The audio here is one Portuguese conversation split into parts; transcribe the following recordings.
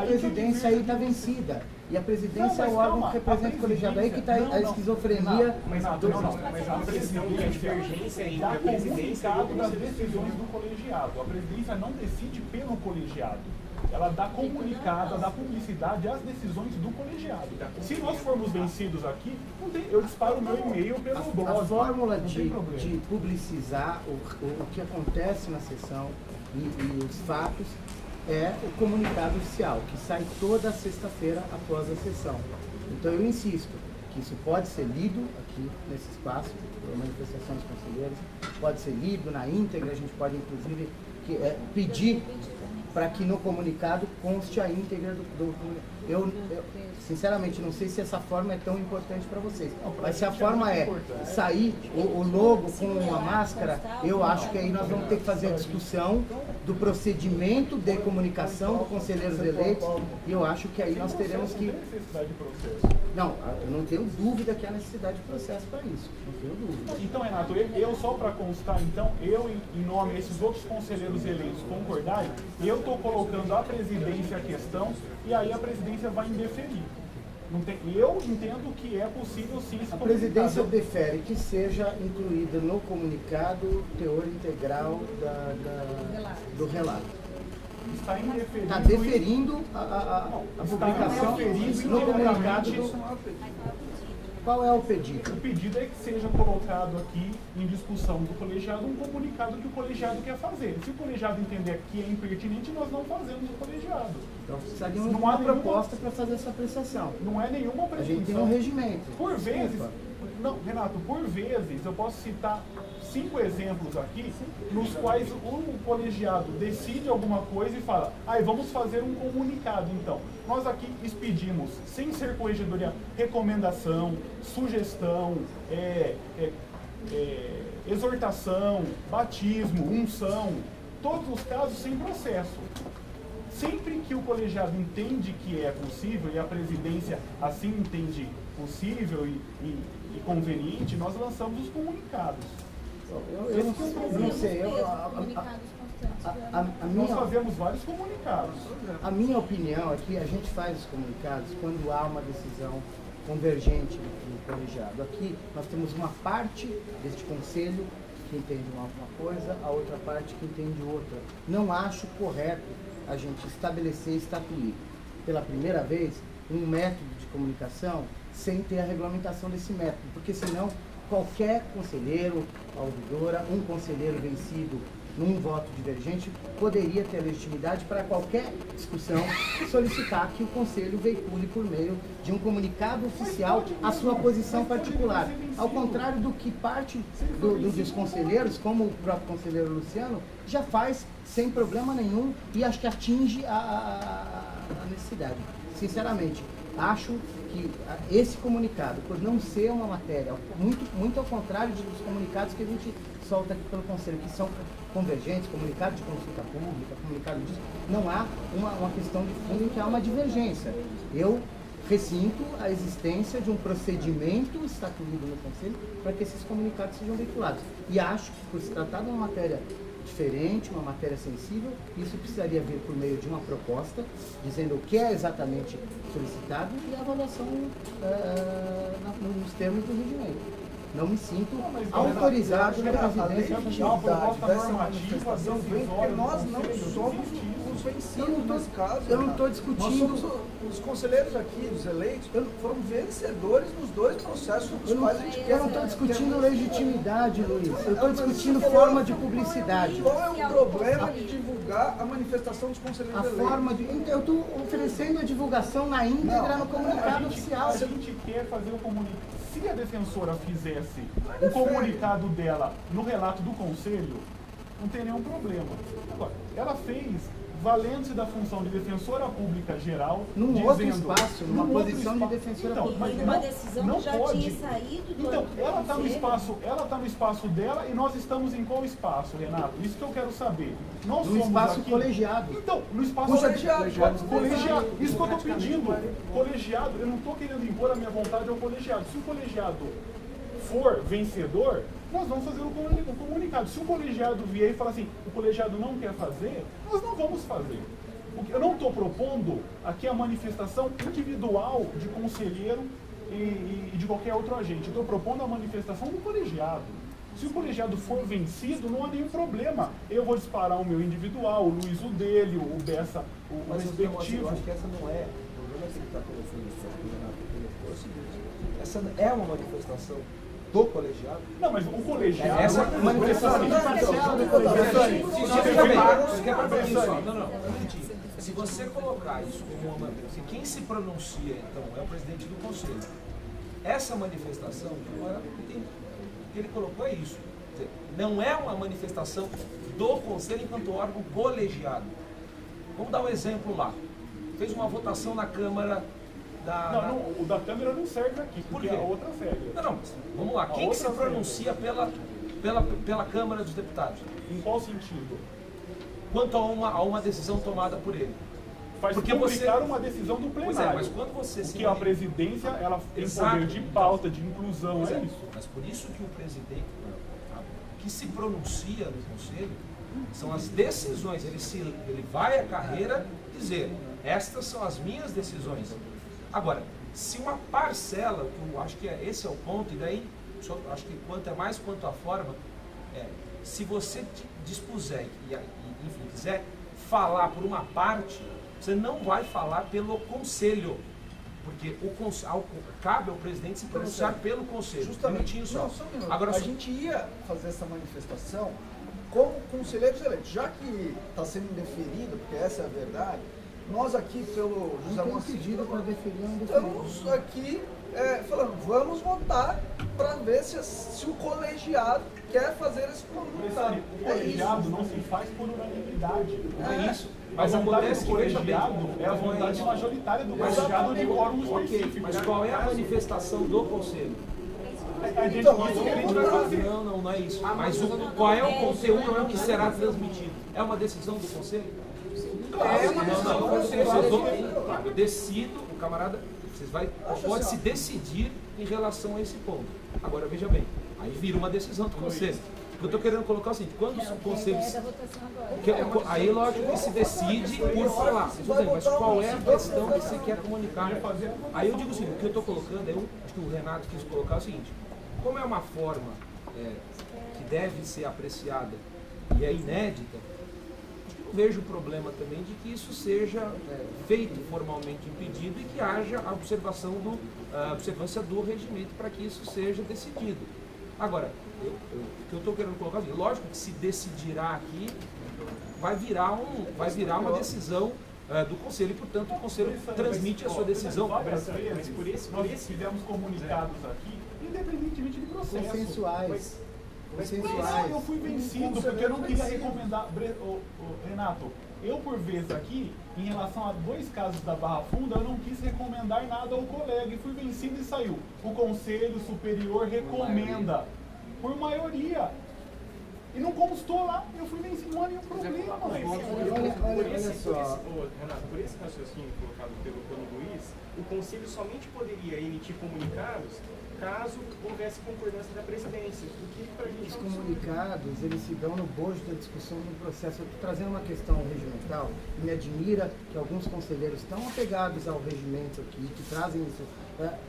presidência aí está vencida. E a presidência é o órgão que representa o colegiado. Aí que está a esquizofrenia. Mas a presidência divergência dá comunicado das decisões do colegiado. A presidência não decide pelo colegiado. Ela dá comunicado, dá publicidade às decisões do colegiado. Se nós formos vencidos aqui, não tem, eu disparo o meu e-mail pelo blog. A fórmula de publicizar o que acontece na sessão e os fatos é o comunicado oficial, que sai toda sexta-feira após a sessão. Então eu insisto que isso pode ser lido aqui nesse espaço, por manifestações dos conselheiros, pode ser lido na íntegra, a gente pode inclusive pedir para que no comunicado conste a íntegra do eu sinceramente não sei se essa forma é tão importante para vocês, mas se a forma é sair o logo com a máscara, eu acho que aí nós vamos ter que fazer a discussão do procedimento de comunicação do conselheiros eleitos, e eu acho que aí nós teremos que... Não, eu não tenho dúvida que há necessidade de processo para isso, não tenho dúvida. Então, Renato, eu só para constar, então, eu em nome desses outros conselheiros eleitos concordarem, eu estou colocando a presidência a questão, e aí a presidência vai indeferir. Eu entendo que é possível sim esse comunicado. A presidência defere que seja incluída no comunicado o teor integral do relato. Está indeferindo. Está deferindo a publicação no comunicado do... Qual é o pedido? O pedido é que seja colocado aqui em discussão do colegiado um comunicado que o colegiado quer fazer. Se o colegiado entender que é impertinente, nós não fazemos o colegiado. Então precisaria uma proposta para fazer essa apreciação. Não é nenhuma pretensão. A gente tem um regimento. Por vezes, não, Renato, por vezes eu posso citar 5 exemplos aqui, nos quais o colegiado decide alguma coisa e fala, vamos fazer um comunicado então. Nós aqui expedimos, sem ser corregedoria, recomendação, sugestão, exortação, batismo, unção, todos os casos sem processo. Sempre que o colegiado entende que é possível e a presidência assim entende possível e conveniente, nós lançamos os comunicados. Eu não sei, nós fazemos vários comunicados. A minha opinião é que a gente faz os comunicados quando há uma decisão convergente do colegiado. Aqui nós temos uma parte deste conselho que entende uma coisa, a outra parte que entende outra. Não acho correto a gente estabelecer e estatuir pela primeira vez um método de comunicação sem ter a regulamentação desse método, porque senão qualquer conselheiro, ouvidora, um conselheiro vencido num voto divergente poderia ter legitimidade para qualquer discussão solicitar que o conselho veicule por meio de um comunicado oficial a sua posição particular. Ao contrário do que parte dos conselheiros, como o próprio conselheiro Luciano, já faz sem problema nenhum e acho que atinge a necessidade. Sinceramente, acho que esse comunicado, por não ser uma matéria, muito ao contrário dos comunicados que a gente solta aqui pelo Conselho, que são convergentes, comunicado de consulta pública, comunicado disso, não há uma questão de fundo em que há uma divergência. Eu ressinto a existência de um procedimento estatuído no Conselho para que esses comunicados sejam veiculados. E acho que, por se tratar de uma matéria diferente, uma matéria sensível, isso precisaria vir por meio de uma proposta, dizendo o que é exatamente solicitado e a avaliação nos termos do regimento. Não me sinto autorizado na presidência. A proposta normativa porque nós não somos os vencidos nesse caso. Eu não estou discutindo. Nós somos os conselheiros aqui, os eleitos, foram vencedores nos 2 processos dos quais a gente quer. Eu não estou discutindo legitimidade, Luiz. Eu estou discutindo forma de publicidade. Qual é o problema de divulgar a manifestação dos conselheiros eleitos? Eu estou oferecendo a divulgação na íntegra no comunicado oficial. A gente quer fazer o comunicado. Se a defensora fizesse o comunicado dela no relato do conselho, não tem nenhum problema. Agora, ela fez valendo-se da função de defensora pública geral, num outro espaço, numa posição de defensora pública. Mas uma decisão não já pode. tinha saído do Então, ela está no espaço dela e nós estamos em qual espaço, Renato? Isso que eu quero saber. Nós no somos espaço aqui... colegiado. Então, no espaço colegiado. Isso que eu estou pedindo. Colegiado, eu não estou querendo impor a minha vontade ao colegiado. Se o colegiado for vencedor, nós vamos fazer o comunicado. Se o colegiado vier e falar assim, o colegiado não quer fazer, nós não vamos fazer. Eu não estou propondo aqui a manifestação individual de conselheiro e de qualquer outro agente. Estou propondo a manifestação do colegiado. Se o colegiado for vencido, não há nenhum problema. Eu vou disparar o meu individual, o Luiz o dele, o Bessa o respectivo. Eu acho que essa não é. O problema que ele está colocando é o seguinte: essa é uma manifestação do colegiado. Não, mas o colegiado... Essa manifestação se você colocar isso como uma... Quem se pronuncia, então, é o presidente do conselho. Essa manifestação, o que ele colocou é isso. Quer dizer, não é uma manifestação do conselho enquanto órgão colegiado. Vamos dar um exemplo lá. Fez uma votação na Câmara da... Não, o da Câmara não serve aqui, porque a outra serve. Não, vamos lá. Quem que se pronuncia pela Câmara dos Deputados? Em qual sentido? Quanto a uma decisão tomada por ele. Faz publicar uma decisão do plenário. Pois é, mas quando você porque a presidência, ela tem poder de pauta, de inclusão, é isso. Mas por isso que o presidente, que se pronuncia no conselho, são as decisões. Ele vai à carreira dizer, estas são as minhas decisões. Agora, se uma parcela, que eu acho que esse é o ponto, e daí, acho que quanto é mais quanto a forma, se você dispuser e enfim, quiser falar por uma parte, você não vai falar pelo conselho, porque cabe ao presidente se pronunciar pelo conselho. Justamente. Só. Não, agora, a gente ia fazer essa manifestação como conselheiros eleitos, já que está sendo indeferido, porque essa é a verdade. Nós aqui, pelo José Moacir, estamos aqui falando, vamos votar para ver se o colegiado quer fazer esse comunicado. O colegiado não se faz por unanimidade. É isso. Mas a vontade do colegiado é a vontade majoritária do colegiado de órgão específico. Mas qual é a manifestação do conselho? Então, isso que a gente vai fazer. Não é isso. Mas qual é o conteúdo, não é o que será transmitido? É uma decisão do conselho? É uma decisão do conselho. Eu decido, o camarada, pode se decidir em relação a esse ponto. Agora, veja bem, aí vira uma decisão do conselho. O que eu estou querendo colocar é o seguinte, quando o conselho... Aí, lógico, que se decide por falar. Mas qual é a questão que você quer comunicar? Aí eu digo assim, o que eu estou colocando, acho que o Renato quis colocar o seguinte, como é uma forma que deve ser apreciada e é inédita, não vejo problema também de que isso seja feito formalmente em pedido e que haja a observância do regimento para que isso seja decidido. Agora, o que eu estou querendo colocar assim, lógico que se decidirá aqui, vai virar uma decisão do conselho e, portanto, o conselho transmite a sua decisão. Mas por isso nós fizemos comunicados aqui, independentemente de processo. Consensuais. Eu fui vencido, porque eu não queria recomendar. Renato, eu por vezes aqui, em relação a 2 casos da Barra Funda, eu não quis recomendar nada ao colega e fui vencido e saiu. O Conselho Superior recomenda, por maioria. E não constou lá, eu fui vencido, não há nenhum problema. Renato, por esse raciocínio colocado pelo Luiz, o Conselho somente poderia emitir comunicados caso houvesse concordância da presidência. Os comunicados, eles se dão no bojo da discussão do processo. Eu estou trazendo uma questão regimental e me admira que alguns conselheiros tão apegados ao regimento aqui, que trazem isso.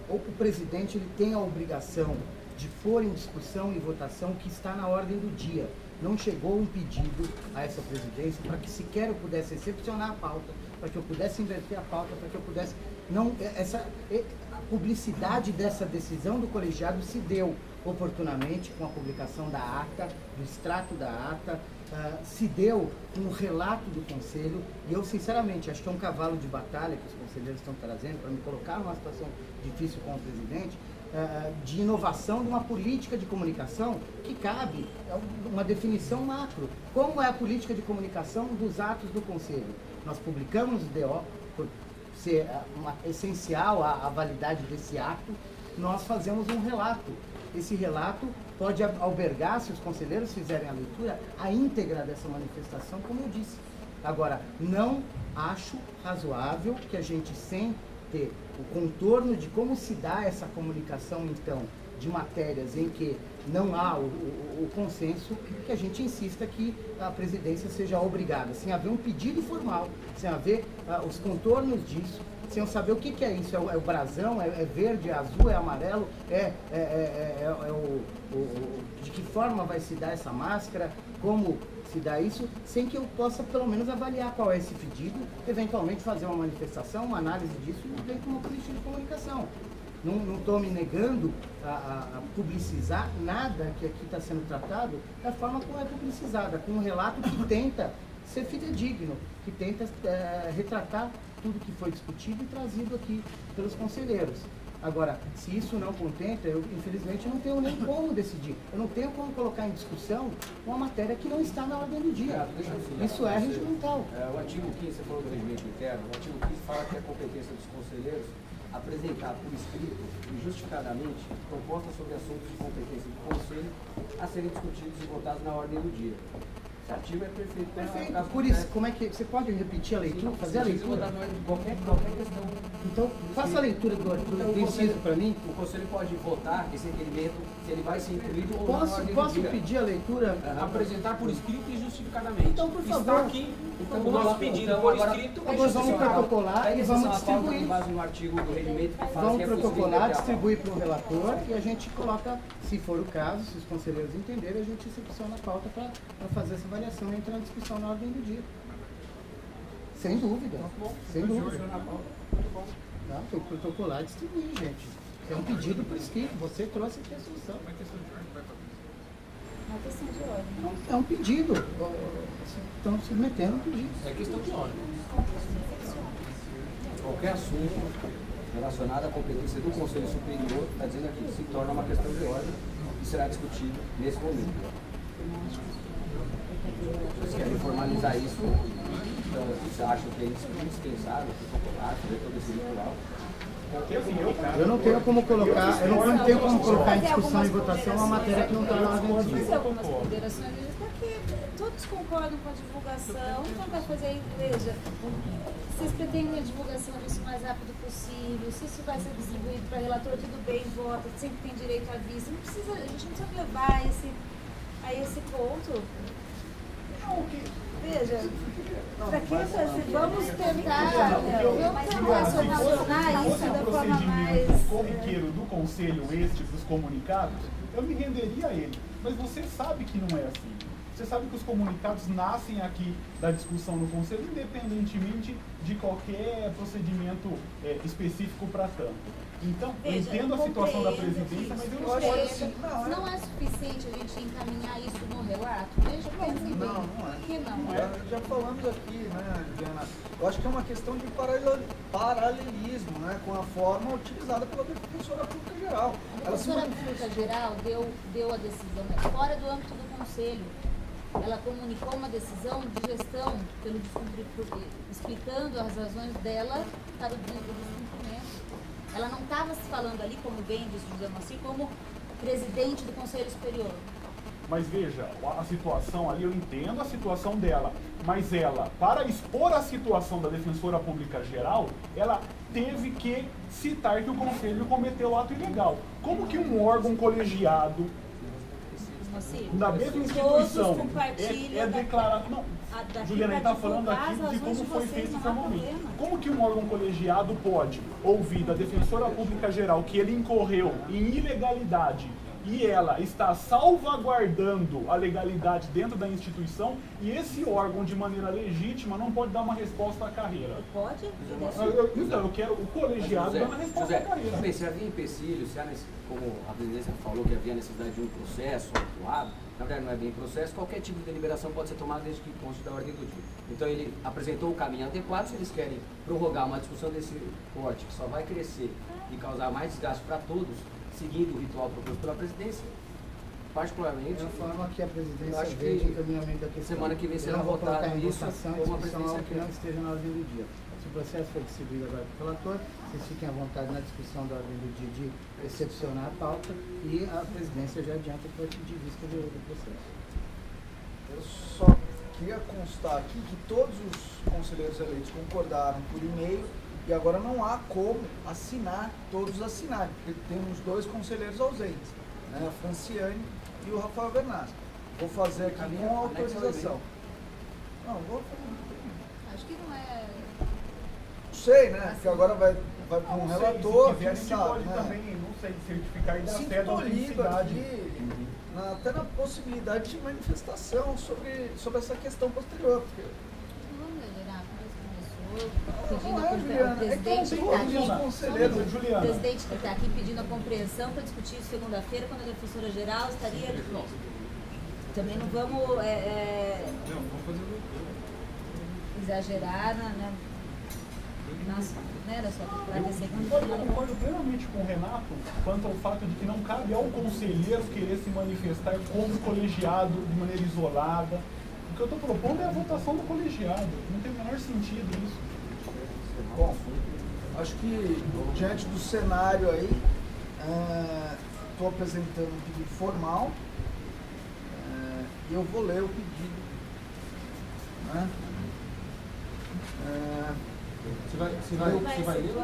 O presidente ele tem a obrigação de pôr em discussão e votação o que está na ordem do dia. Não chegou um pedido a essa presidência para que sequer eu pudesse excepcionar a pauta, para que eu pudesse inverter a pauta, para que eu pudesse... A publicidade dessa decisão do colegiado se deu oportunamente com a publicação da ata, do extrato da ata, se deu com o relato do conselho, e eu sinceramente acho que é um cavalo de batalha que os conselheiros estão trazendo para me colocar numa situação difícil com o presidente, de inovação de uma política de comunicação que cabe uma definição macro. Como é a política de comunicação dos atos do conselho? Nós publicamos o DO, por ser essencial a validade desse ato, nós fazemos um relato. Esse relato pode albergar, se os conselheiros fizerem a leitura, a íntegra dessa manifestação, como eu disse. Agora, não acho razoável que a gente, sem ter o contorno de como se dá essa comunicação, então, de matérias em que não há o consenso, que a gente insista que a presidência seja obrigada, sem haver um pedido formal, sem haver os contornos disso, sem eu saber o que é isso, é o brasão, é verde, é azul, é amarelo, de que forma vai se dar essa máscara, como se dá isso, sem que eu possa pelo menos avaliar qual é esse pedido, eventualmente fazer uma manifestação, uma análise disso dentro de uma política de comunicação. Não estou me negando a publicizar nada que aqui está sendo tratado da forma como é publicizada, com um relato que tenta ser fidedigno, que tenta retratar tudo que foi discutido e trazido aqui pelos conselheiros. Agora, se isso não contenta, eu infelizmente não tenho nem como decidir. Eu não tenho como colocar em discussão uma matéria que não está na ordem do dia. Isso é regimental. O artigo 15, você falou do regimento interno, o artigo 15 fala que é competência dos conselheiros apresentar por escrito e justificadamente propostas sobre assuntos de competência do Conselho a serem discutidos e votados na ordem do dia. Esse artigo é perfeito. Perfeito. Por isso, como é que você pode repetir a leitura, fazer a leitura? Qualquer questão. Então, faça a leitura do inciso para mim. O Conselho pode votar esse requerimento, se ele vai ser incluído ou não na ordem do dia. Posso pedir a leitura? Apresentar por escrito e justificadamente. Então, por favor. Está aqui o nosso pedido por escrito. Nós vamos protocolar e vamos distribuir. No artigo do regimento que fala Vamos que é protocolar, distribuir para o relator e a gente coloca, se for o caso, se os conselheiros entenderem, a gente recepciona a pauta para fazer essa avaliação e entrar na discussão na ordem do dia. Sem dúvida. Sem dúvida. Tá? Tem que protocolar e distribuir, gente. É um pedido por escrito. Você trouxe aqui a solução. Uma questão de ordem. É um pedido. Estão submetendo um pedido. É questão de ordem. Qualquer assunto relacionado à competência do Conselho Superior, está dizendo aqui, se torna uma questão de ordem e será discutido nesse momento. Vocês querem formalizar isso? Então, vocês acham que é indispensável protocolar, fazer todo esse ritual? Eu não tenho como colocar, em discussão e votação uma matéria que não está na ordem do dia. Fazer algumas ponderações, porque todos concordam com a divulgação, então vai fazer a igreja. Vocês pretendem a divulgação disso o mais rápido possível, se isso vai ser distribuído para relator, tudo bem, vota, sempre tem direito à vista. Não precisa, a gente não precisa levar a esse ponto. Veja, para que fazer? Vamos tentar solucionar isso da forma mais... corriqueiro do Conselho dos comunicados, eu me renderia a ele. Mas você sabe que não é assim. Você sabe que os comunicados nascem aqui da discussão no Conselho, independentemente de qualquer procedimento específico para tanto. Então, eu entendo a situação da presidência, mas eu não acho assim. Não é suficiente a gente encaminhar isso no relato? Veja, pensem bem. Não é. Por que não? Já falamos aqui, né, Diana? Eu acho que é uma questão de paralelismo, né, com a forma utilizada pela Defensora Pública Geral. A Defensora Pública Geral deu a decisão fora do âmbito do Conselho. Ela comunicou uma decisão de gestão pelo descumprimento, explicando as razões dela para o descumprimento. Ela não estava se falando ali, como bem disse José Moacir, como presidente do Conselho Superior. Mas veja, a situação ali, eu entendo a situação dela, mas ela, para expor a situação da Defensora Pública Geral, ela teve que citar que o Conselho cometeu ato ilegal. Como que um órgão colegiado da mesma instituição é declarado... Não, Juliana, está falando aqui de como foi feito formalmente. Como que um órgão colegiado pode ouvir da Defensora Pública Geral que ele incorreu em ilegalidade e ela está salvaguardando a legalidade dentro da instituição e esse órgão, de maneira legítima, não pode dar uma resposta à carreira? Pode? Então, eu quero o colegiado dar uma resposta à carreira. Se havia empecilho, como a presidência falou que havia necessidade de um processo atuado, na verdade não é bem processo, qualquer tipo de deliberação pode ser tomada desde que conste da ordem do dia. Então ele apresentou o caminho adequado, se eles querem prorrogar uma discussão desse porte que só vai crescer e causar mais desgaste para todos, seguindo o ritual proposto pela presidência, particularmente... É a forma que a presidência vê de encaminhamento da questão. Semana que vem será votado isso como uma presidência que não esteja na ordem do dia. Se o processo for distribuído agora para o relator, vocês fiquem à vontade na discussão da ordem do dia de recepcionar a pauta e a presidência já adianta que vai pedir vista do processo. Eu só queria constar aqui que todos os conselheiros eleitos concordaram por e-mail E agora não há como assinar, todos assinarem, porque temos 2 conselheiros ausentes, né? A Franciane e o Rafael Bernassi. Vou fazer aqui com autorização. Não, vou fazer. Acho que não é. Não sei, né? Porque agora vai para um relator, Se quiser, a quem gente sabe, pode né? também, não sei, certificar e dar Sinto fé da livre autenticidade. aqui, até na possibilidade de manifestação sobre essa questão posterior. Porque Vamos ler, Renato, mas começou não é, pedindo Juliana, o presidente é que que está eu aqui. ouvi os conselheiros, O Juliana. presidente que está aqui pedindo a compreensão para discutir isso segunda-feira, quando a defensora geral estaria. Bom, também não vamos Não, vamos fazer exagerar na sua prática Eu segunda-feira. concordo plenamente com o Renato quanto ao fato de que não cabe ao conselheiro querer se manifestar como colegiado de maneira isolada. O que eu estou propondo é a votação do colegiado. Não tem o menor sentido isso. Bom, acho que diante do cenário aí, estou apresentando um pedido formal e eu vou ler o pedido. Né? Você vai ler?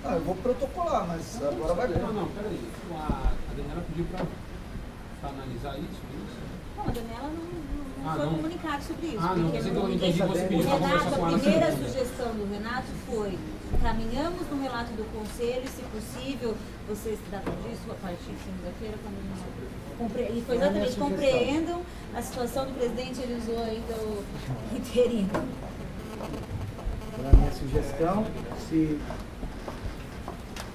Eu vou protocolar, mas agora vai ler. Não, peraí. A Daniela pediu para analisar isso, é isso? Não, a Daniela não Ah, foi não. comunicado sobre isso. Ah, não, porque então eu ninguém entendi que você pediu para Renato, conversar com a ela primeira segunda. sugestão do Renato foi: caminhamos no relato do conselho, se possível, vocês tratam disso a partir de segunda-feira, e foi exatamente compreendam a situação do presidente, ele usou ainda o interino. A minha sugestão, se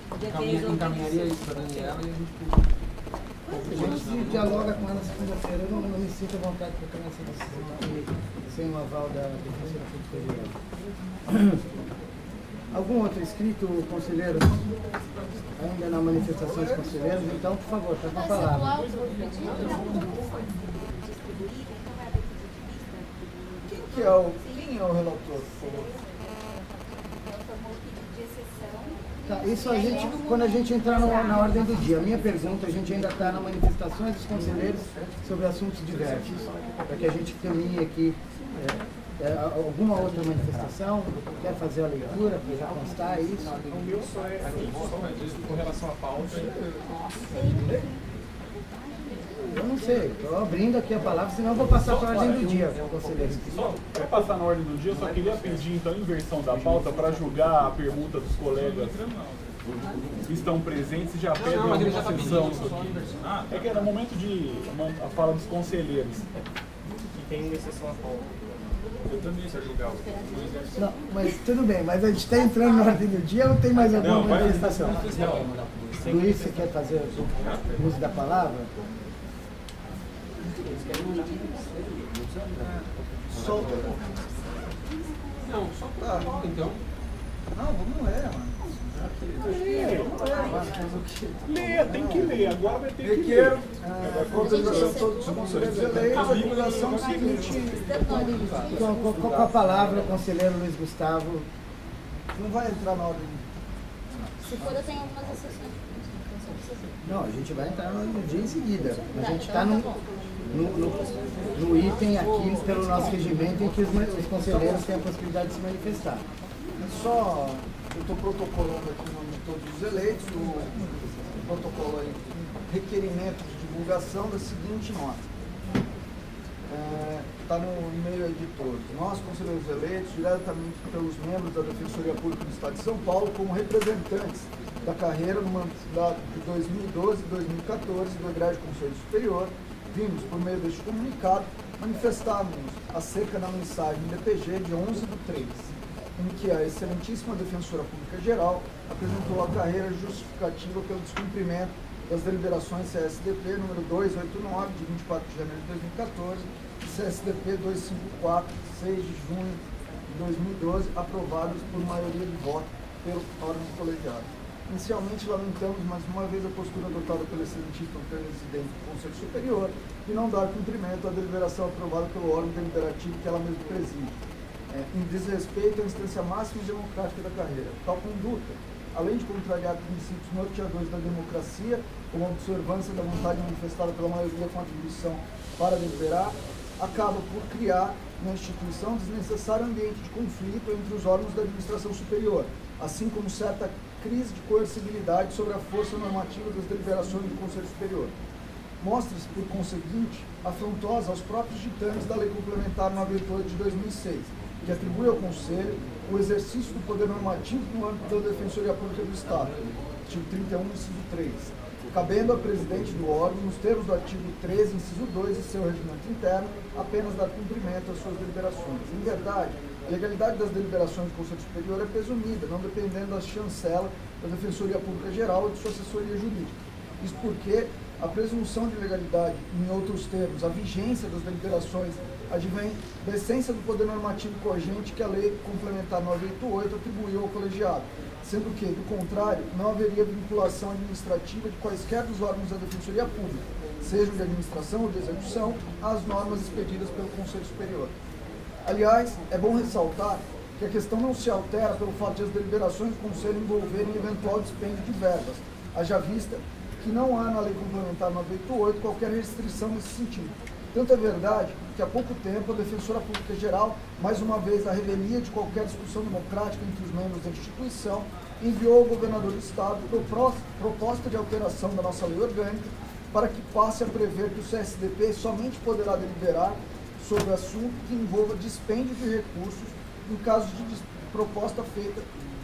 Podia ter Encaminharia isso para a Daniela e a gente... a gente dialoga com ela segunda-feira, eu não me sinto à vontade para tomar essa decisão aqui, sem o aval da defensora pública. Algum outro escrito, conselheiro? Ainda na manifestação dos conselheiros? Então, por favor, está com a palavra. Quem é o relator, por favor? Tá, isso a gente, quando a gente entrar na ordem do dia. A minha pergunta, a gente ainda está na manifestações dos conselheiros sobre assuntos diversos, para que a gente caminhe aqui. Alguma outra manifestação? Quer fazer a leitura para já constar isso? O meu só é com relação à pauta. Eu não sei, estou abrindo aqui a palavra, senão eu vou passar para a ordem do dia, conselheiro. Só para passar na ordem do dia, eu só queria pedir então a inversão da pauta para julgar a pergunta dos colegas que estão presentes e já pedem mas ele já uma tá sessão. pedindo, só a inversão. É que é no momento de a fala dos conselheiros. E tem uma exceção à pauta. Eu também sei julgar o Não, mas tudo bem, mas a gente está entrando na ordem do dia ou tem mais alguma manifestação? Luiz, você quer fazer o uso da palavra? Solta. Não, só para então. Não, vamos ler, mano. Ler, tem que ler, agora vai ter que Requeiro, ler. a autorização de todos os conselheiros eleitos, a divulgação seguinte. Com a palavra, o conselheiro Luiz Gustavo. Não vai entrar na ordem. Se for, eu tenho algumas exceções. Não, a gente vai entrar no dia em seguida. A gente está no item aqui pelo nosso regimento em que os conselheiros têm a possibilidade de se manifestar. Só, eu estou protocolando aqui o nome de todos os eleitos, o protocolo aí, requerimento de divulgação da seguinte nota. Está no e-mail aí de todos. Nós, conselheiros eleitos, diretamente pelos membros da Defensoria Pública do Estado de São Paulo, como representantes da carreira no mandato de 2012 e 2014 do Egrédio Conselho Superior, vimos, por meio deste comunicado, manifestarmos acerca da mensagem DPG de 11/3, em que a excelentíssima Defensora Pública Geral apresentou a carreira justificativa pelo descumprimento das deliberações CSDP número 289, de 24 de janeiro de 2014, e CSDP 254, de 6 de junho de 2012, aprovadas por maioria de voto pelo órgão colegiado. Inicialmente, lamentamos mais uma vez a postura adotada pelo excelentíssimo presidente do Conselho Superior de não dar cumprimento à deliberação aprovada pelo órgão deliberativo que ela mesma preside, em desrespeito à instância máxima e democrática da carreira. Tal conduta, além de contrariar princípios norteadores da democracia, como a observância da vontade manifestada pela maioria com atribuição para deliberar, acaba por criar na instituição desnecessário ambiente de conflito entre os órgãos da administração superior, assim como certa crise de coercibilidade sobre a força normativa das deliberações do Conselho Superior. Mostra-se, por conseguinte, afrontosa aos próprios ditames da Lei Complementar 98 de 2006, que atribui ao Conselho o exercício do poder normativo no âmbito da Defensoria Pública do Estado, artigo 31, inciso 3, cabendo ao presidente do órgão, nos termos do artigo 13, inciso 2 de seu regimento interno, apenas dar cumprimento às suas deliberações. Em verdade, a legalidade das deliberações do Conselho Superior é presumida, não dependendo da chancela da Defensoria Pública Geral ou de sua assessoria jurídica. Isso porque a presunção de legalidade, em outros termos, a vigência das deliberações, advém da essência do poder normativo cogente que a Lei Complementar 988 atribuiu ao colegiado, sendo que, do contrário, não haveria vinculação administrativa de quaisquer dos órgãos da Defensoria Pública, sejam de administração ou de execução, às normas expedidas pelo Conselho Superior. Aliás, é bom ressaltar que a questão não se altera pelo fato de as deliberações do Conselho envolverem eventual dispêndio de verbas, haja vista que não há na Lei Complementar 988 qualquer restrição nesse sentido. Tanto é verdade que há pouco tempo a Defensora Pública Geral, mais uma vez à revelia de qualquer discussão democrática entre os membros da instituição, enviou ao governador do Estado proposta de alteração da nossa lei orgânica para que passe a prever que o CSDP somente poderá deliberar sobre assunto que envolva dispêndio de recursos em caso de proposta feita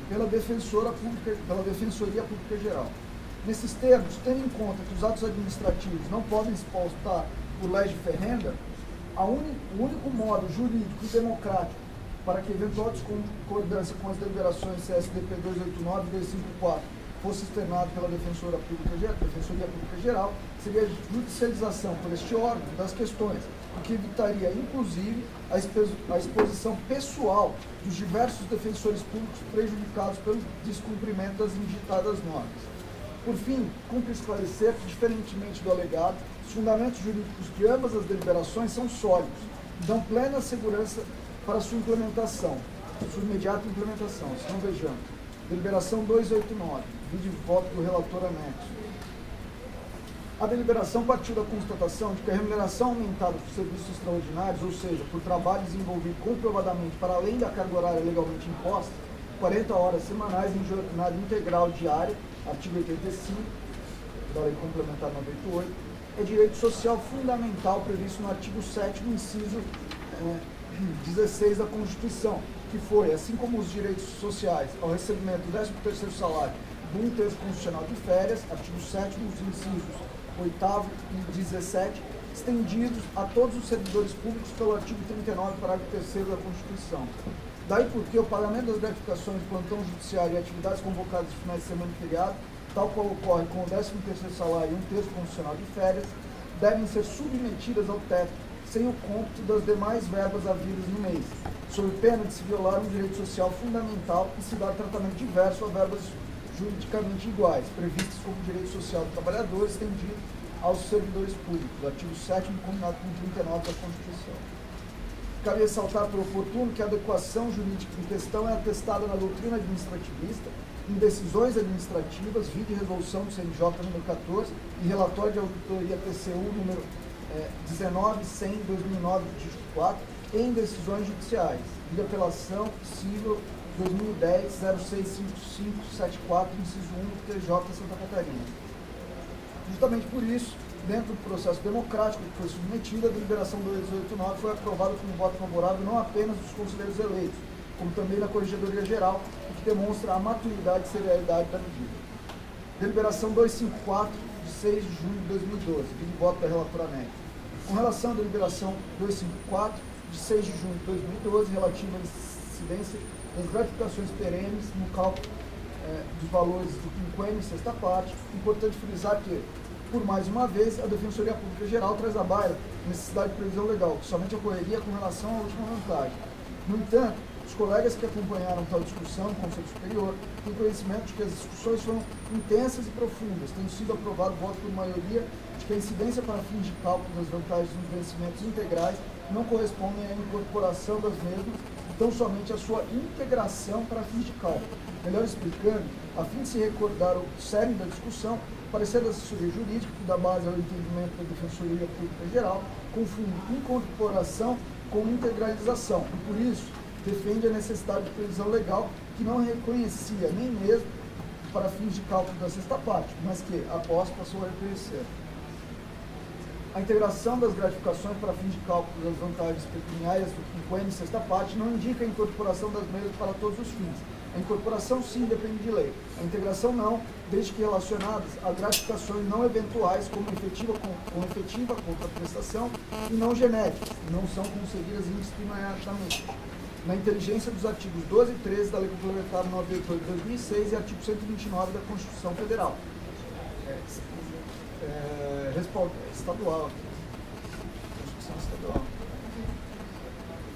pela Defensoria Pública Geral. Nesses termos, tendo em conta que os atos administrativos não podem se pautar por lege ferrenda, o único modo jurídico e democrático para que eventual discordância com as deliberações CSDP 289 e 254 fosse externado pela Defensoria Pública Geral seria a judicialização por este órgão das questões, o que evitaria, inclusive, a exposição pessoal dos diversos defensores públicos prejudicados pelo descumprimento das indigitadas normas. Por fim, cumpre esclarecer que, diferentemente do alegado, os fundamentos jurídicos de ambas as deliberações são sólidos e dão plena segurança para sua implementação, sua imediata implementação. Se não vejamos, deliberação 289, vídeo voto do relator anexo. A deliberação partiu da constatação de que a remuneração aumentada por serviços extraordinários, ou seja, por trabalho desenvolvido comprovadamente para além da carga horária legalmente imposta, 40 horas semanais em jornada integral diária, artigo 85 da Lei Complementar 98, é direito social fundamental previsto no artigo 7º, inciso 16 da Constituição, que foi, assim como os direitos sociais ao recebimento do 13º salário do 1/3 constitucional de férias, artigo 7º, os incisos 8º e 17, estendidos a todos os servidores públicos pelo artigo 39, parágrafo 3º da Constituição. Daí porque o pagamento das gratificações de plantão judiciário e atividades convocadas de finais de semana e feriado, tal qual ocorre com o 13º salário e 1/3 constitucional de férias, devem ser submetidas ao teto, sem o cômputo das demais verbas havidas no mês, sob pena de se violar um direito social fundamental e se dar tratamento diverso a verbas juridicamente iguais, previstas como direito social do trabalhador estendido aos servidores públicos, artigo 7º combinado com 39 da Constituição. Cabe ressaltar por oportuno que a adequação jurídica em questão é atestada na doutrina administrativista, em decisões administrativas, vide resolução do CNJ número 14 e relatório de auditoria TCU número 19/100/2009, dígito 4, em decisões judiciais, de apelação civil 2010-065574, inciso 1 do TJ Santa Catarina. Justamente por isso, dentro do processo democrático que foi submetido, a deliberação 289 foi aprovada com um voto favorável não apenas dos conselheiros eleitos, como também da Corregedoria Geral, o que demonstra a maturidade e seriedade da medida. Deliberação 254, de 6 de junho de 2012, de voto da relatora anexo. Com relação à deliberação 254, de 6 de junho de 2012, relativa à incidência das gratificações perenes no cálculo dos valores do quinquênio e sexta parte, importante frisar que, por mais uma vez, a Defensoria Pública Geral traz à baila a necessidade de previsão legal, que somente ocorreria com relação à última vantagem. No entanto, os colegas que acompanharam tal discussão no Conselho Superior têm conhecimento de que as discussões foram intensas e profundas, tendo sido aprovado voto por maioria de que a incidência para fins de cálculo das vantagens dos vencimentos integrais não correspondem à incorporação das mesmas, e tão somente à sua integração para fins de cálculo. Melhor explicando, a fim de se recordar o cerne da discussão, o parecer da assessoria jurídica, que dá base ao entendimento da Defensoria Pública Geral, confunde incorporação com integralização, e por isso defende a necessidade de previsão legal que que não reconhecia nem mesmo para fins de cálculo da sexta parte, mas que, após, passou a reconhecer. A integração das gratificações para fins de cálculo das vantagens pecuniárias do quinquênio e sexta parte não indica a incorporação das mesmas para todos os fins. A incorporação, sim, depende de lei. A integração, não, desde que relacionadas a gratificações não eventuais, como efetiva contraprestação, e não genéricas, não são concedidas indiscriminadamente. Na inteligência dos artigos 12 e 13 da Lei Complementar 988 de 2006 e artigo 129 da Constituição Federal. Estadual.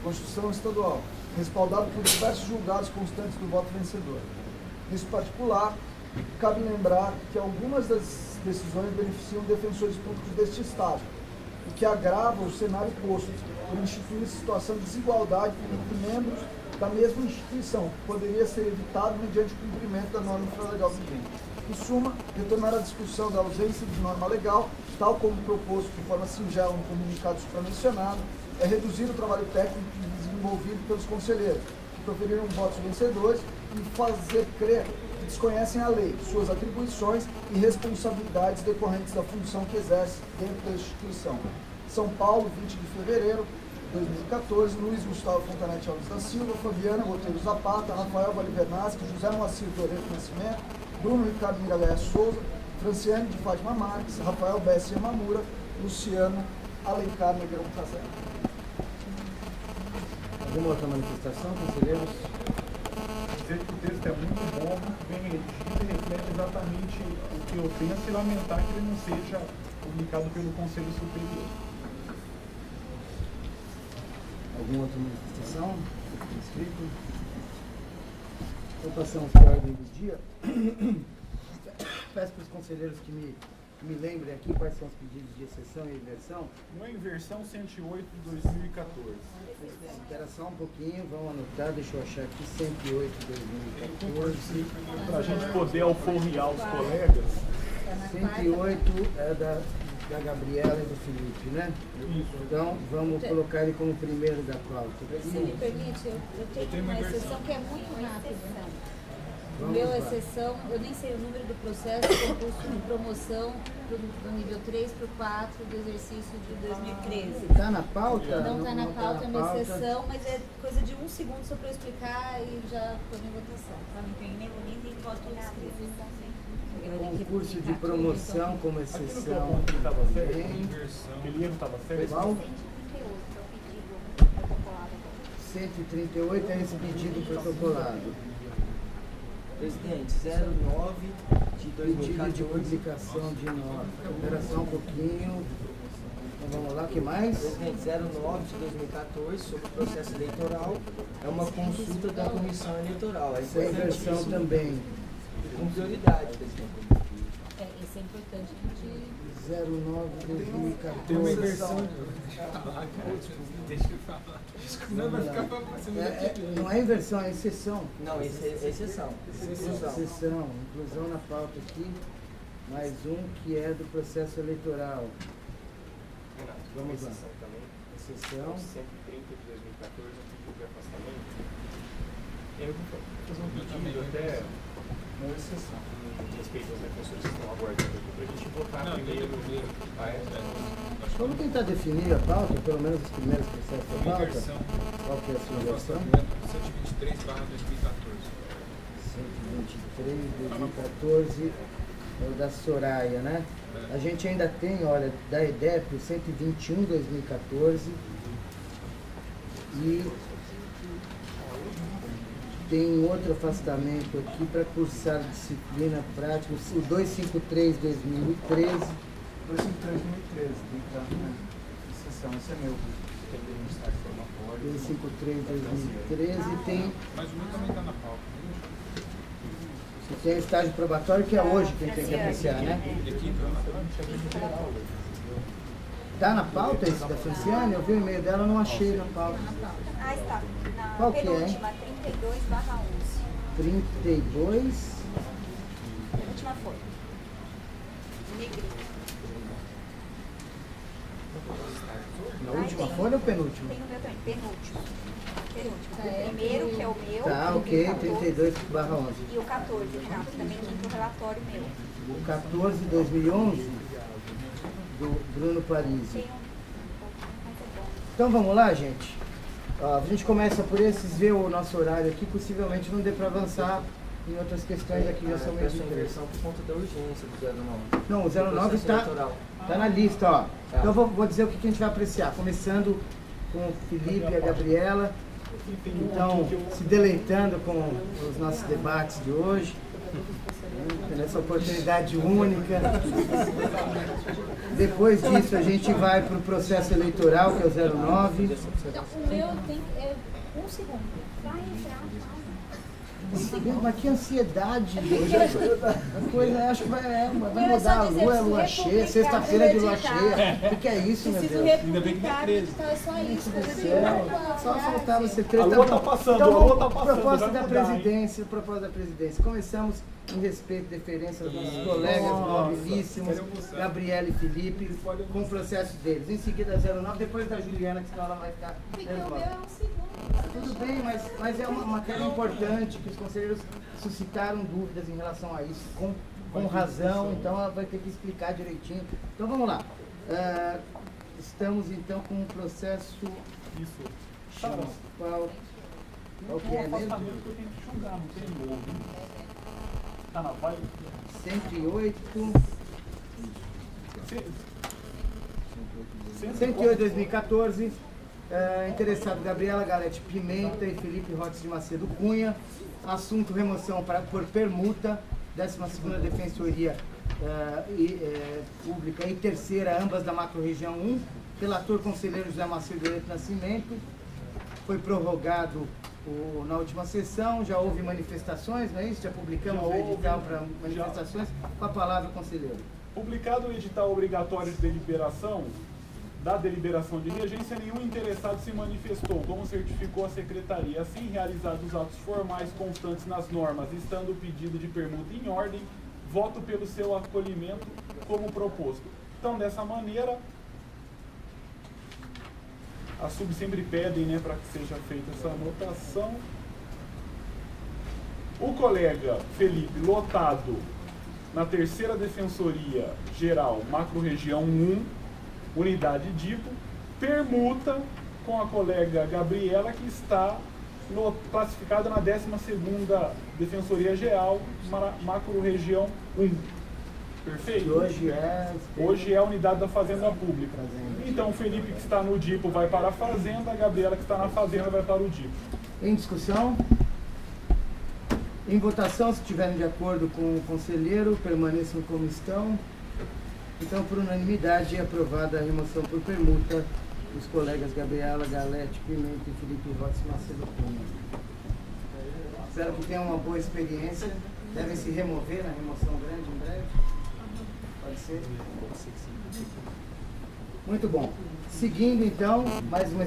Constituição Estadual. Respaldado por diversos julgados constantes do voto vencedor. Nesse particular, cabe lembrar que algumas das decisões beneficiam defensores públicos deste Estado, o que agrava o cenário posto, por instituir situação de desigualdade entre membros da mesma instituição, que poderia ser evitado mediante o cumprimento da norma infralegal vigente. Em suma, retornar à discussão da ausência de norma legal, tal como proposto de forma singela no comunicado supramencionado, é reduzir o trabalho técnico desenvolvido pelos conselheiros, que proferiram votos vencedores, e fazer crer que desconhecem a lei, suas atribuições e responsabilidades decorrentes da função que exerce dentro da instituição. São Paulo, 20 de fevereiro de 2014, Luiz Gustavo Fontanete Alves da Silva, Fabiana Botelho Zapata, Rafael Valivernaschi, José Moacir Toreto Nascimento, Bruno Ricardo Miragaia Souza, Franciane de Fátima Marques, Rafael Bessi Yamamura, Luciano Alencar Negrão Casella. Alguma outra manifestação, conselheiros? Dizer que o texto é muito bom, muito bem redigido e reflete exatamente o que eu penso e lamentar que ele não seja publicado pelo Conselho Superior. Alguma outra manifestação? Inscrito? Então passamos para a ordem do dia. Peço para os conselheiros que me lembrem aqui quais são os pedidos de exceção e inversão. No inversão 108 de 2014. Espera só um pouquinho, vamos anotar, deixa eu achar aqui, 108 de 2014. Para a gente poder alforriar os colegas. 108 é da Gabriela e do Felipe, né? Isso. Então, vamos colocar ele como primeiro da pauta. Se me permite, eu tenho uma exceção que é muito rápida. O meu exceção, eu nem sei o número do processo, concurso de promoção do nível 3 para o 4 do exercício de 2013. Está na pauta? Não está na pauta, é uma pauta. exceção, mas é coisa de 1 segundo só para eu explicar e já estou em votação. Tá? Não tem nem bonito e voto escrito. Concurso de promoção como exceção. Aquilo estava certo? Aquele erro estava certo? Qual? 138 é esse pedido protocolado. Presidente, 09 de Pedido de 2014. publicação de nota. Espera só um pouquinho. Então vamos lá, o que mais? Presidente, 09 de 2014, sobre o processo eleitoral. É uma consulta da comissão eleitoral. É Sem inversão importantíssimo. também. Com prioridade, presidente. Isso é importante a gente... 09 de 2014. Tem uma inversão. Deixa eu falar. Não, vai ficar parecendo Não é inversão, é exceção. Não, esse é exceção. Exceção, inclusão na pauta aqui. Mais um que é do processo eleitoral. Renato, Vamos lá. exceção também. Exceção. 130 de 2014, um pedido de afastamento. Eu vou fazer um pedido até Não é exceção. em respeito aos defensores que estão aguardando aqui, para a gente votar primeiro. Ah, é? Vamos tentar definir a pauta, pelo menos os primeiros processos da pauta. inversão. Qual que é a sua versão? 123/2014. 123 de 2014, é o da Soraya, né? A gente ainda tem, olha, da EDEP, o 121 de 2014 e tem outro afastamento aqui para cursar disciplina prática, o 253 de 2013. 253 2013, tem que estar na exceção, esse é meu. Tem que estar formatório. 253 de 2013 e tem, Mas o meu também está na pauta. tem o estágio probatório, que é hoje quem tem que apreciar, né? Tá na pauta esse da Franciane? Eu vi o e-mail dela, não achei na pauta. Ah, está. Na Qual que é, penúltima, 32/11. 32. A última folha. Negrito. Na última folha ou penúltima? Tem o meu também, penúltimo. O primeiro, que é o meu. Tá, ok, 32/11. E o 14, Renato, também quinto relatório meu. O 14 de 2011, do Bruno Parisi. Tem mas é bom. Então vamos lá, gente. Ó, a gente começa por esses, vê o nosso horário aqui, possivelmente não dê para avançar em outras questões aqui, já são meio de inversão por conta da urgência do 09. Não, o 09 está na lista, ó. Então eu vou dizer o que a gente vai apreciar, começando com o Felipe e a Gabriela. Então, se deleitando com os nossos debates de hoje, nessa oportunidade única. Depois disso, a gente vai para o processo eleitoral, que é o 09. Então, o meu tem um segundo. Vai entrar. Mas que ansiedade! A coisa, acho que vai mudar a lua, é lua cheia, sexta-feira de lua cheia. O que é isso, meu Deus? Ainda bem que tem 13. Então é só isso. Só faltava ser 13. A lua tá passando, então, a lua tá passando. Proposta vai da mudar, presidência, proposta da presidência. Começamos em respeito e deferência aos nossos colegas nobilíssimos, Gabriela e Felipe, com o processo deles. Em seguida, 09, depois da Juliana, que senão ela vai ficar nervosa. Tudo bem, mas é uma matéria importante, que os conselheiros suscitaram dúvidas em relação a isso, com razão, então ela vai ter que explicar direitinho. Então vamos lá. Estamos então com um processo. Isso. Qual que é mesmo? Afastamento que eu tenho que julgar, não tem novo. Tá na vibe? 108. 108 108 2014. Interessado Gabriela Galete Pimenta e Felipe Rotes de Macedo Cunha. Assunto remoção por permuta, 12ª Defensoria Pública e terceira, ambas da Macro-Região 1. Relator conselheiro José Macedo Leite Nascimento. Foi prorrogado na última sessão, já houve manifestações, não é isso? Já publicamos o edital para manifestações. Com a palavra, conselheiro. Publicado o edital obrigatório de deliberação, da deliberação de regência, nenhum interessado se manifestou, como certificou a Secretaria. Assim, realizados os atos formais constantes nas normas, estando o pedido de permuta em ordem, voto pelo seu acolhimento como proposto. Então, dessa maneira, a sub sempre pedem, né, para que seja feita essa anotação. O colega Felipe, lotado na terceira Defensoria Geral, Macro-Região 1, Unidade DIPO, permuta com a colega Gabriela, que está classificada na 12ª Defensoria Geral, Macro-Região 1. Perfeito? Hoje é a unidade da Fazenda Pública. Então, o Felipe, que está no DIPO, vai para a Fazenda, a Gabriela, que está na Fazenda, vai para o DIPO. Em discussão? Em votação, se estiverem de acordo com o conselheiro, permaneçam como estão. Então, por unanimidade, é aprovada a remoção por permuta dos colegas Gabriela Galete Pimenta e Felipe Rotes Macedo Cunha. Espero que tenham uma boa experiência. Devem se remover na remoção grande em breve. Pode ser? Muito bom. Seguindo, então, mais uma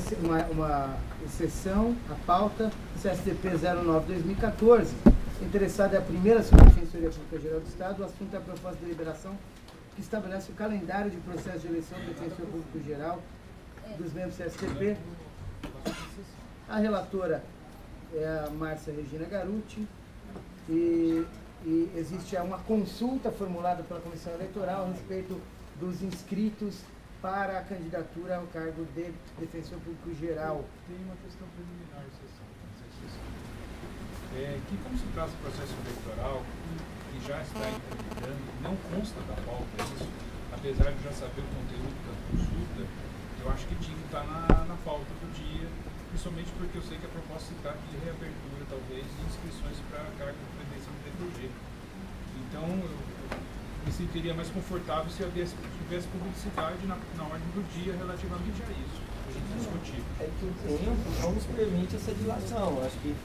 exceção, a pauta, CSDP 09-2014. Interessada é a primeira Subdefensoria Pública Geral do Estado. O assunto é a proposta de deliberação que estabelece o calendário de processo de eleição do Defensor Público Geral dos membros do CSDP. A relatora é a Márcia Regina Garuti e existe uma consulta formulada pela Comissão Eleitoral a respeito dos inscritos para a candidatura ao cargo de Defensor Público Geral. Tem uma questão preliminar, que como se trata do processo eleitoral, que já está implementando, não consta da pauta isso, apesar de já saber o conteúdo da consulta, eu acho que tinha que estar na pauta do dia, principalmente porque eu sei que a proposta está de reabertura, talvez, de inscrições para cargo de prevenção de DPG. Então, eu me sentiria mais confortável se tivesse publicidade na ordem do dia relativamente a isso, a gente discutir. É que o tempo não nos permite essa dilação. Eu acho que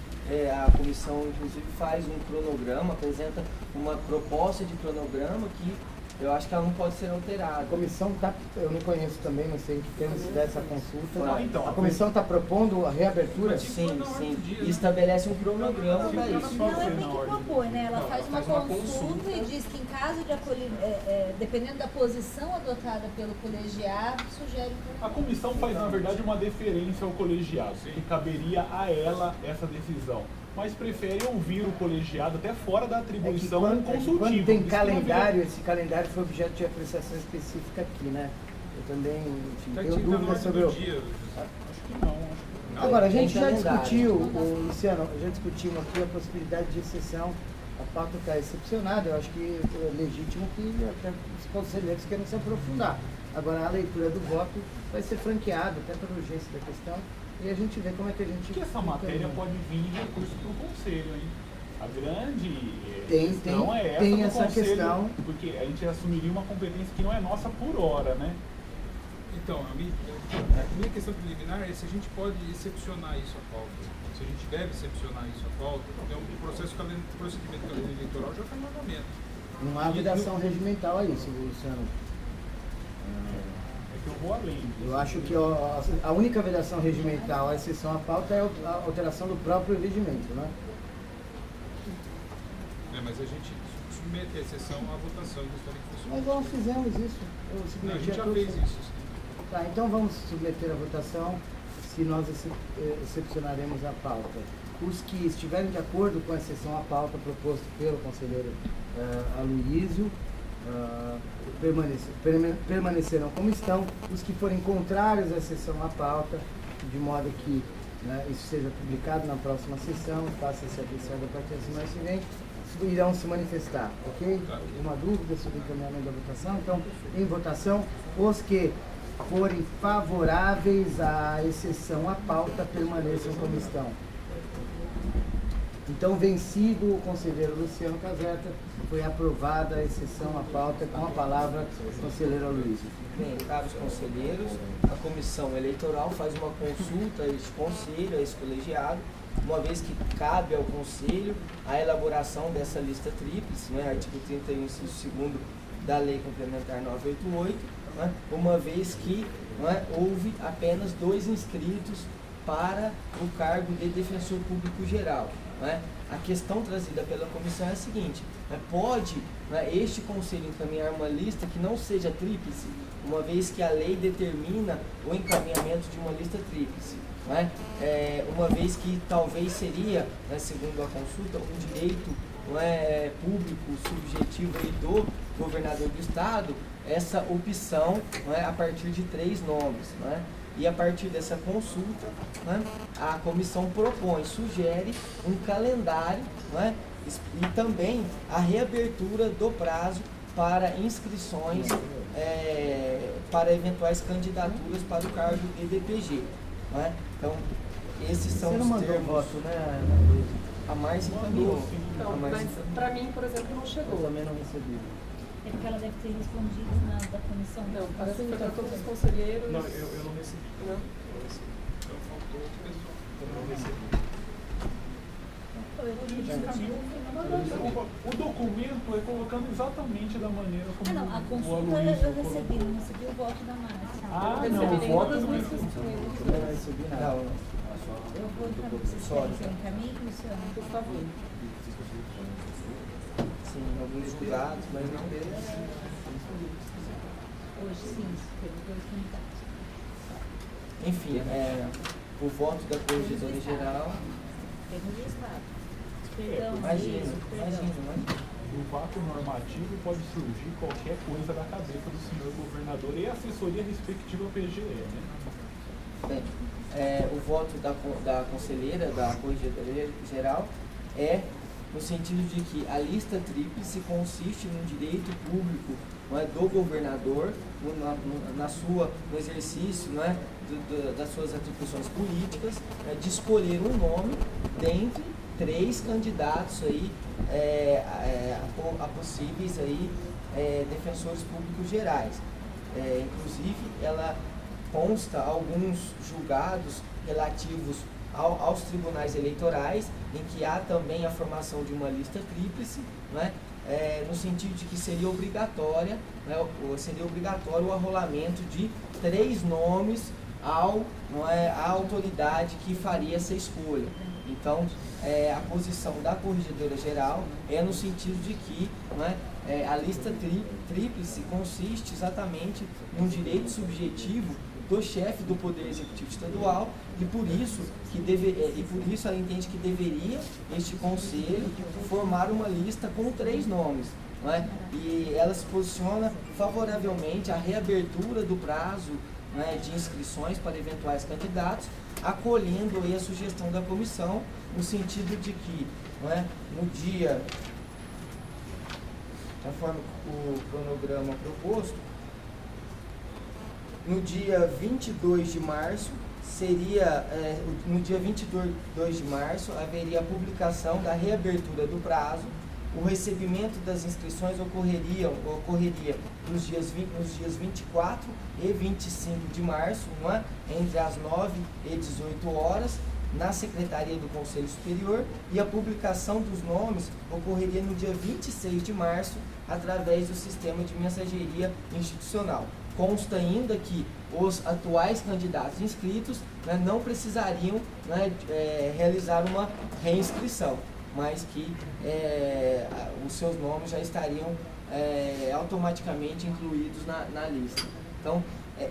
a comissão, inclusive, faz um cronograma, apresenta uma proposta de cronograma que Eu acho que ela não pode ser alterada. A comissão está, eu não conheço também, não sei em que termos dessa consulta. Não, então, a comissão está propondo a reabertura? Sim, sim. E estabelece um cronograma para isso. Não, ela tem que propor, né? Ela faz uma consulta e diz que em caso de dependendo da posição adotada pelo colegiado, sugere A comissão faz, na verdade, uma deferência ao colegiado, que caberia a ela essa decisão. Mas prefere ouvir o colegiado até fora da atribuição consultiva. Quando tem calendário, esse calendário foi objeto de apreciação específica aqui, né? Eu também tenho dúvidas sobre o... Acho que não. Agora, a gente já discutiu, Luciano, já discutimos aqui a possibilidade de exceção. A pauta está excepcionada, eu acho que é legítimo que até os conselheiros queiram se aprofundar. Agora, a leitura do voto vai ser franqueada, até pela urgência da questão, e a gente vê como é que a gente... Porque essa matéria pode vir em recurso para o conselho, hein? A grande questão é essa tem do essa conselho, questão. porque a gente assumiria uma competência que não é nossa por hora, né? Então, a minha questão preliminar é se a gente pode excepcionar isso à pauta. Se a gente deve excepcionar isso à pauta, porque o procedimento eleitoral já está em andamento. Não há vedação regimental a isso, Luciano. É que eu vou além. Eu acho que a única vedação regimental, a exceção à pauta, é a alteração do próprio regimento, né? Mas a gente submete a exceção à votação, gostaria que fosse. Mas nós fizemos isso. A gente já fez isso. Tá, então vamos submeter a votação se nós excepcionaremos a pauta. Os que estiverem de acordo com a exceção à pauta proposta pelo conselheiro Aloysio permanecerão como estão. Os que forem contrários à exceção à pauta, de modo que isso seja publicado na próxima sessão, faça-se apreciado a partir da semana seguinte, irão se manifestar, ok? Uma dúvida sobre o encaminhamento da votação? Então, em votação, os que forem favoráveis à exceção à pauta permaneçam como estão. Então, vencido o conselheiro Luciano Caserta, foi aprovada a exceção à pauta com a palavra conselheiro Aloysio. Bem, caros conselheiros, a comissão eleitoral faz uma consulta a este conselho, a esse colegiado, uma vez que cabe ao conselho a elaboração dessa lista tríplice, artigo 31, inciso 2º da Lei Complementar 988, uma vez que houve apenas 2 inscritos para o cargo de defensor público geral. A questão trazida pela comissão é a seguinte: pode este conselho encaminhar uma lista que não seja tríplice, uma vez que a lei determina o encaminhamento de uma lista tríplice, uma vez que talvez seria, segundo a consulta, um direito público subjetivo do governador do estado, essa opção a partir de 3 nomes. E a partir dessa consulta, a comissão sugere um calendário e também a reabertura do prazo para inscrições para eventuais candidaturas para o cargo de DPG. Então, esses são Você não os mandou termos. voto, né? A mais encaminhou. Então, mas para mim, por exemplo, não chegou. Eu também não recebi. É porque ela deve ter respondido da comissão. Não, parece que foi para todos os conselheiros. Não, eu não recebi. Não? Então faltou outro pessoal. Eu não recebi. O documento é colocando exatamente da maneira como Não, a o consulta Aloysio eu recebi, não recebi o voto da Márcia. Ah, Eu não, recebi o nenhuma voto das não duas é. conselheiros. Eu não recebi nada. Eu vou encaminhar, vocês querem que eu encaminhe, Luciano? Por favor. Sim, alguns julgados, mas não Hoje sim, teve 2 candidatos. Enfim, o voto da Corregedoria Geral. Teve registrado. Perdão, Imagina. Do fato normativo pode surgir qualquer coisa da cabeça do senhor governador e a assessoria respectiva ao PGE, né? Bem, o voto da conselheira da Corregedoria Geral é no sentido de que a lista tríplice consiste num direito público do governador no exercício das suas atribuições políticas, de escolher um nome dentre 3 candidatos aí, a possíveis aí, defensores públicos gerais. Inclusive, ela consta alguns julgados relativos aos tribunais eleitorais, em que há também a formação de uma lista tríplice, né, no sentido de que seria obrigatório o arrolamento de 3 nomes à autoridade que faria essa escolha. Então, a posição da Corregedora Geral é no sentido de que a lista tríplice consiste exatamente num direito subjetivo do chefe do Poder Executivo Estadual e por isso ela entende que deveria este Conselho formar uma lista com 3 nomes. E ela se posiciona favoravelmente à reabertura do prazo de inscrições para eventuais candidatos, acolhendo aí a sugestão da comissão, no sentido de que, no dia, conforme o cronograma proposto, no dia 22 de março, haveria a publicação da reabertura do prazo. O recebimento das inscrições ocorreria nos dias 24 e 25 de março, entre as 9 e 18 horas, na Secretaria do Conselho Superior, e a publicação dos nomes ocorreria no dia 26 de março, através do sistema de mensageria institucional. Consta ainda que os atuais candidatos inscritos não precisariam realizar uma reinscrição, mas que os seus nomes já estariam automaticamente incluídos na lista. Então,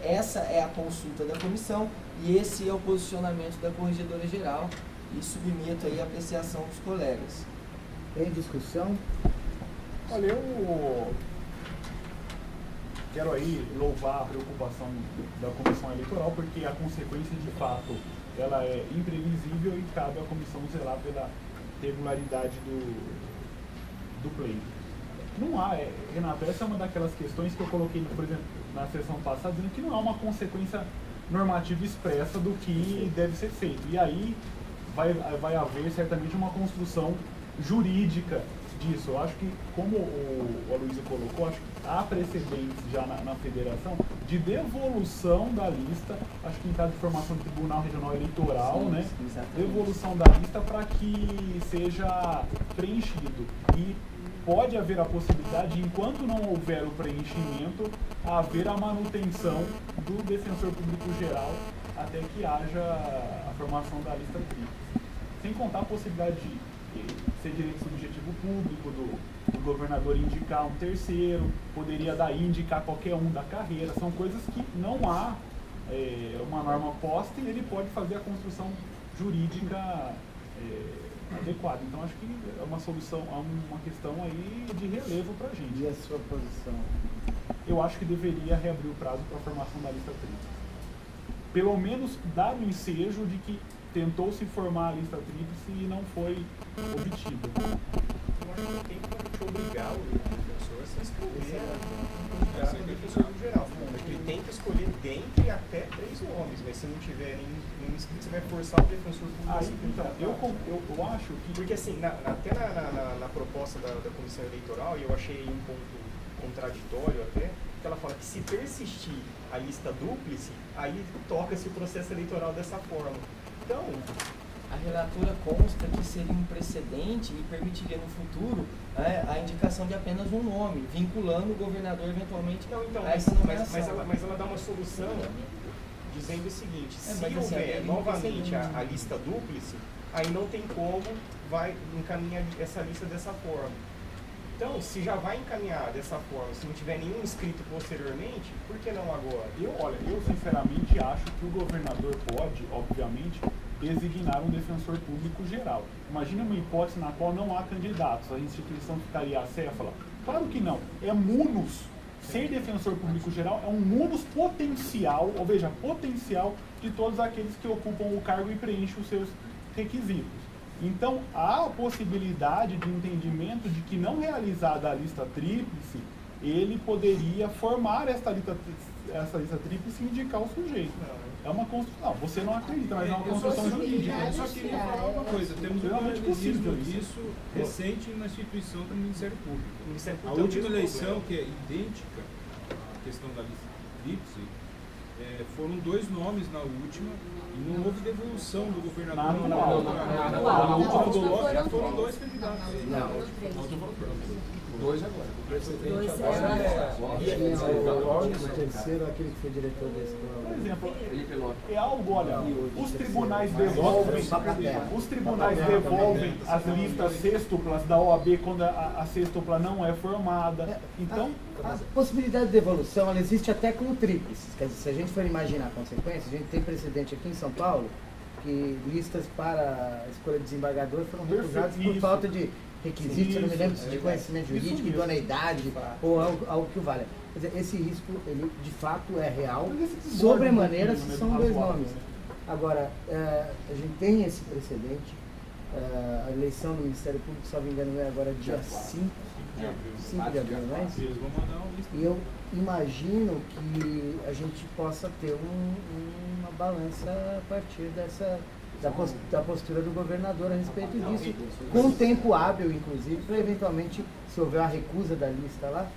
essa é a consulta da comissão e esse é o posicionamento da Corregedora Geral e submeto aí a apreciação dos colegas. Em discussão? Olha, eu quero aí louvar a preocupação da comissão eleitoral, porque a consequência de fato ela é imprevisível e cabe à comissão zelar pela regularidade do pleito. Não há, Renato, essa é uma daquelas questões que eu coloquei, por exemplo, na sessão passada, dizendo que não há uma consequência normativa expressa do que deve ser feito. E aí vai haver certamente uma construção jurídica disso. Eu acho que, como o Aloysio colocou, acho que há precedentes já na federação de devolução da lista, acho que em caso de formação do Tribunal Regional Eleitoral, devolução da lista para que seja preenchido. E pode haver a possibilidade, enquanto não houver o preenchimento, haver a manutenção do defensor público geral até que haja a formação da lista tríplice. Sem contar a possibilidade de ser direito subjetivo público, do governador indicar um terceiro, poderia daí indicar qualquer um da carreira. São coisas que não há uma norma posta e ele pode fazer a construção jurídica adequada. Então acho que é uma solução, é uma questão aí de relevo para a gente. E a sua posição? Eu acho que deveria reabrir o prazo para a formação da lista tríplice. Pelo menos dar o ensejo de que tentou-se formar a lista tríplice e não foi obtida. Eu acho que tem que obrigar o defensor a se inscrever no defensor geral. Ele tem que escolher dentre até 3 nomes, mas se não tiver nenhum inscrito, você vai forçar o defensor público a se inscrever. Eu acho que... Porque assim, até na proposta da comissão eleitoral, e eu achei um ponto contraditório até, que ela fala que se persistir a lista dúplice, aí toca-se o processo eleitoral dessa forma. Então, a relatora consta que seria um precedente e permitiria no futuro a indicação de apenas um nome, vinculando o governador eventualmente a essa nomeação. Mas ela dá uma solução dizendo o seguinte, se assim, houver novamente a lista dúplice, aí não tem como vai encaminhar essa lista dessa forma. Então, se já vai encaminhar dessa forma, se não tiver nenhum inscrito posteriormente, por que não agora? Eu sinceramente acho que o governador pode, obviamente, designar um defensor público geral. Imagina uma hipótese na qual não há candidatos, a instituição ficaria acéfala? Claro que não. É munus. Ser defensor público geral é um munus potencial, ou veja, potencial de todos aqueles que ocupam o cargo e preenchem os seus requisitos. Então, há a possibilidade de entendimento de que, não realizada a lista tríplice, ele poderia formar essa lista tríplice e indicar o sujeito. É uma construção. Você não acredita, mas é uma construção jurídica. Eu só queria falar uma coisa. Temos um mecanismo disso recente na instituição do Ministério Público. A última eleição, que é idêntica à questão da lista tríplice, foram 2 nomes na última e não houve devolução do governador. Na última do Lopes foram 2 candidatos. Não. 2 agora. O terceiro, aquele que foi diretor da escola. Por exemplo, Felipe Lopes. é algo, olha, os tribunais devolvem as listas sextuplas da OAB quando a sextupla não é formada. Então, A possibilidade de devolução, ela existe até com tríplices. Quer dizer, se a gente for imaginar a consequência, a gente tem precedente aqui em São Paulo que listas para a escolha de desembargador foram recusadas por falta de requisitos, eu não me lembro de conhecimento jurídico, idoneidade ou algo que o valha. Quer dizer, esse risco, ele de fato é real, sobremaneira se são 2 nomes. Agora, a gente tem esse precedente, a eleição do Ministério Público, se não me engano, é agora dia 5 de abril, não é isso? Eles vão mandar uma lista. E eu imagino que a gente possa ter uma balança a partir da postura do governador a respeito disso, com tempo hábil, inclusive, para eventualmente, se houver a recusa da lista lá,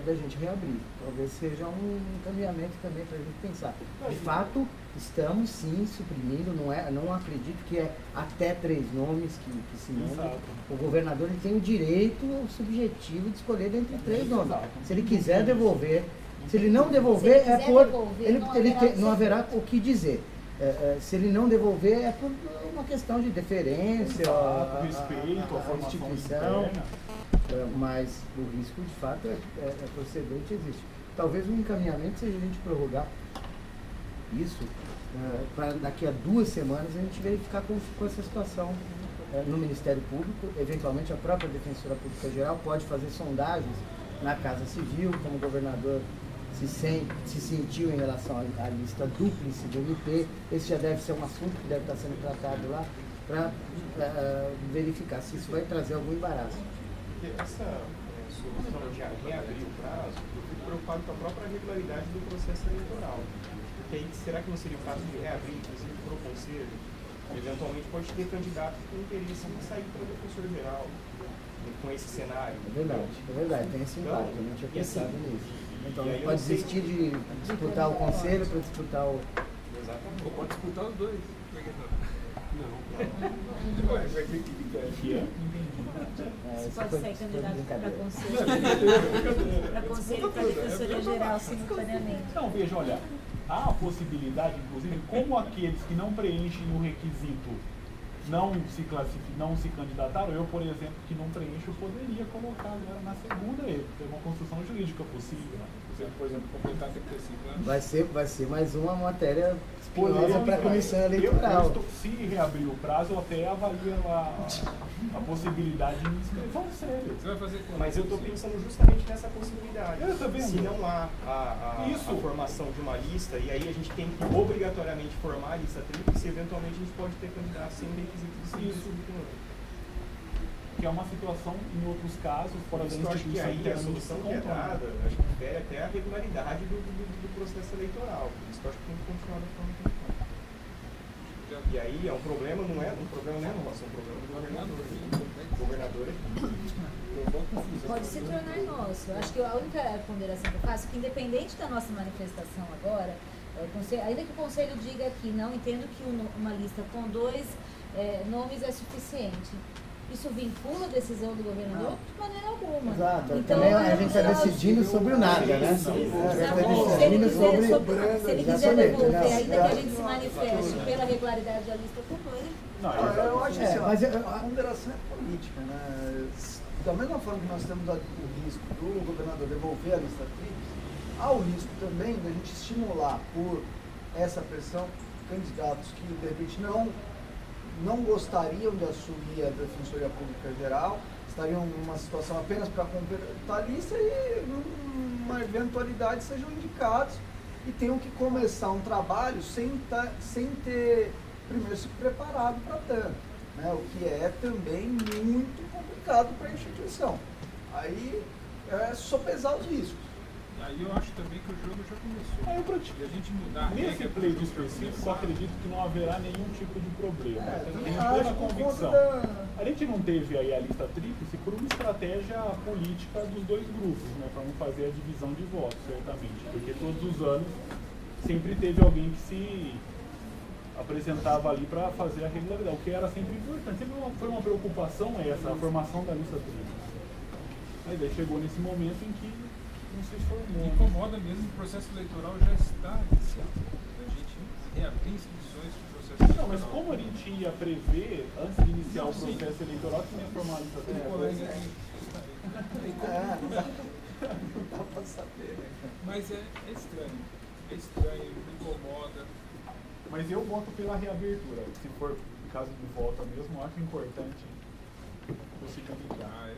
da gente reabrir. Talvez seja um encaminhamento também para a gente pensar. De fato, estamos sim suprimindo, não acredito que é até 3 nomes que se mandam. O governador ele tem o direito subjetivo de escolher dentre 3 nomes. Se ele quiser devolver, se ele não devolver, não haverá o que dizer. Se ele não devolver, é por uma questão de deferência, respeito, à instituição. Mas o risco, de fato, é procedente, existe. Talvez um encaminhamento seja a gente prorrogar isso para daqui a 2 semanas a gente verificar com essa situação no Ministério Público. Eventualmente, a própria Defensora Pública Geral pode fazer sondagens na Casa Civil, como o governador se sentiu em relação à lista dúplice do MP. Esse já deve ser um assunto que deve estar sendo tratado lá para verificar se isso vai trazer algum embaraço. Essa solução de reabrir o prazo, eu fico preocupado com a própria regularidade do processo eleitoral. Porque aí, será que não seria o caso de reabrir, inclusive para o Conselho? Eventualmente pode ter candidato com interesse em sair para o defensor-geral, com esse cenário. É verdade, tem esse impacto, eu não tinha pensado nisso. Então não pode desistir de disputar o Conselho para disputar o... Exatamente. Ou pode disputar os 2. vai ter que ir. Você pode sair candidato para conselho e para defensoria geral simultaneamente. Então, veja, olha, há a possibilidade, inclusive, como aqueles que não preenchem o requisito não se candidataram, eu, por exemplo, que não preencho, eu poderia colocar agora na segunda ter uma construção jurídica possível. Você, por exemplo, completar 35 anos. Vai ser mais uma matéria espinhosa para a comissão eleitoral. Se reabrir o prazo, eu até avalio a possibilidade de inscrição séria. Você vai fazer como? Mas eu estou pensando justamente nessa possibilidade. Se não há a formação de uma lista, e aí a gente tem que obrigatoriamente formar a lista tríplice, eventualmente a gente pode ter candidatos sem requisito de serviço. Que é uma situação, em outros casos, fora da instituição. Acho que aí a solução que é dada, acho que difere até a regularidade do processo eleitoral. Isso eu acho que tem que continuar da forma que está. E aí é um problema, não é nosso, é um problema do governador. O governador pode se tornar nosso. Eu acho que a única ponderação que eu faço é que, independente da nossa manifestação agora, ainda que o Conselho diga que não, entendo que uma lista com 2 nomes é suficiente. Isso vincula a decisão do governador? De maneira alguma. Exato. Então, também a gente está decidindo sobre o nada, né? Se ele quiser devolver, ainda que a gente se manifeste pela regularidade da lista com 2. Eu acho que mas a ponderação é política, né? Da mesma forma que nós temos o risco do governador devolver a lista tríplice, há o risco também da gente estimular por essa pressão candidatos que de repente não gostariam de assumir a Defensoria Pública Geral, estariam numa situação apenas para completar a lista e, numa eventualidade, sejam indicados e tenham que começar um trabalho sem ter primeiro se preparado para tanto, né? O que é também muito complicado para a instituição. Aí é só pesar os riscos. Aí eu acho também que o jogo já começou. E a gente mudar nesse pleito específico, acredito que não haverá nenhum tipo de problema. Tenho plena convicção. A gente não teve aí a lista tríplice por uma estratégia política dos 2 grupos, né, para não fazer a divisão de votos, certamente. Porque todos os anos sempre teve alguém que se apresentava ali para fazer a regularidade, o que era sempre importante. Sempre foi uma preocupação essa, a formação da lista tríplice. Aí daí chegou nesse momento em que não se formou. Me incomoda mesmo, o processo eleitoral já está iniciado. A gente reabrir inscrições para o processo eleitoral. Não, mas como a gente ia prever, antes de iniciar o processo eleitoral, que ia formar a lista tríplice? Não dá pra saber. Mas é estranho. É estranho, me incomoda. Mas eu voto pela reabertura. Se for em caso de volta mesmo, eu acho importante possibilitar.